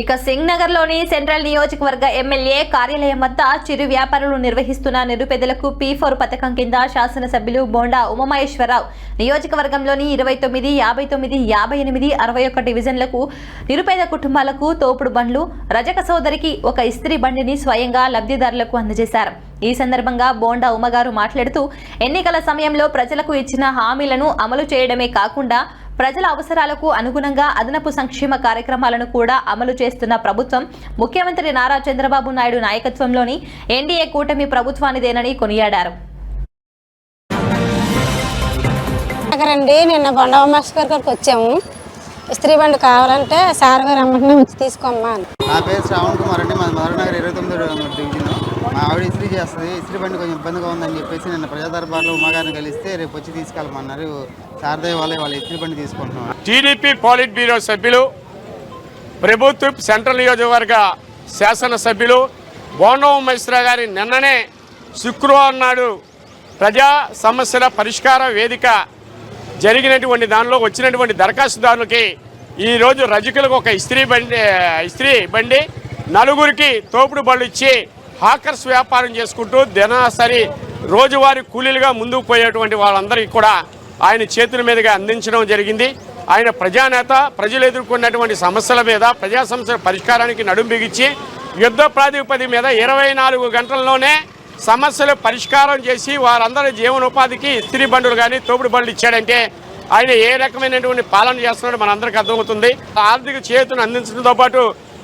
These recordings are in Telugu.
ఇక సింగ్ నగర్ లోని సెంట్రల్ నియోజకవర్గ ఎమ్మెల్యే కార్యాలయం వద్ద చిరు వ్యాపారులు నిర్వహిస్తున్న నిరుపేదలకు P4 పథకం కింద శాసనసభ్యులు బోండా ఉమామహేశ్వరరావు నియోజకవర్గంలోని 29, 59, 58, 61 డివిజన్లకు నిరుపేద కుటుంబాలకు తోపుడు బండ్లు, రజక సోదరికి ఒక ఇస్త్రీ బండిని స్వయంగా లబ్ధిదారులకు అందజేశారు. ఈ సందర్భంగా బోండా ఉమ్మగారు మాట్లాడుతూ ఎన్నికల సమయంలో ప్రజలకు ఇచ్చిన హామీలను అమలు చేయడమే కాకుండా ప్రజల అవసరాలకు అనుగుణంగా అదనపు సంక్షేమ కార్యక్రమాలను కూడా అమలు చేస్తున్న ప్రభుత్వం ముఖ్యమంత్రి నారా చంద్రబాబు నాయుడు నాయకత్వంలోని ఎన్డీఏ కూటమి ప్రభుత్వానిదేనని కొనియాడారు. నిన్న బొండా ఉమామహేశ్వర్ గారికి వచ్చాము. ఇస్త్రీ బండి కావాలంటే సార్ గారు అమ్మటనే వచ్చి తీసుకోమ్మా. నా పేరు శ్రావణ్ కుమార్ అండి. మాది మధురనగర్ 29 డివిజన్. మా ఆవిడ ఇస్త్రీ చేస్తుంది. ఇస్త్రీ బండి కొంచెం ఇబ్బందిగా ఉందని చెప్పేసి నిన్న ప్రజా దర్బార్లో ఉమ్మగారిని కలిస్తే రేపు వచ్చి తీసుకెళ్ళమన్నారు. శారదయ్య వాళ్ళ ఇస్త్రీ బండి తీసుకుంటున్నాం. టీడీపీ పాలిట్ బ్యూరో సభ్యులు, ప్రభుత్వ సెంట్రల్ నియోజకవర్గ శాసనసభ్యులు బోండా ఉమామహేశ్వరరావు గారి నిన్ననే శుక్రవారం నాడు ప్రజా సమస్యల పరిష్కార వేదిక జరిగినటువంటి దానిలో వచ్చినటువంటి దరఖాస్తుదారులకి ఈరోజు రజకులకు ఒక ఇస్త్రీ బండి నలుగురికి తోపుడు బళ్ళు ఇచ్చి హాకర్స్ వ్యాపారం చేసుకుంటూ దినసరి రోజువారీ కూలీలుగా ముందుకు పోయేటువంటి వాళ్ళందరికీ కూడా ఆయన చేతుల మీదుగా అందించడం జరిగింది. ఆయన ప్రజానేత, ప్రజలు ఎదుర్కొన్నటువంటి సమస్యల మీద ప్రజా సమస్యల పరిష్కారానికి నడుం బిగించి యుద్ధ ప్రాతిపదిక మీద 24 గంటల్లోనే సమస్యలు పరిష్కారం చేసి వారందరి జీవనోపాధికి ఇస్త్రీ బండులు కానీ తోపుడు బండ్లు ఇచ్చాడంటే ఆయన ఏ రకమైనటువంటి పాలన చేస్తున్నాడో మనందరికీ అర్థమవుతుంది. ఆర్థిక చేతును అందించడంతో పాటు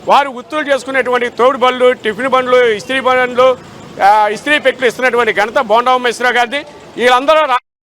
వారు గుర్తులు చేసుకునేటువంటి తోపుడు బండ్లు, టిఫిన్ బండ్లు, ఇస్త్రీ బండ్లు, ఇస్త్రీ పెట్లు ఇస్తున్నటువంటి ఘనత బోండా ఉమామహేశ్వరరావు గారిది. వీళ్ళందరూ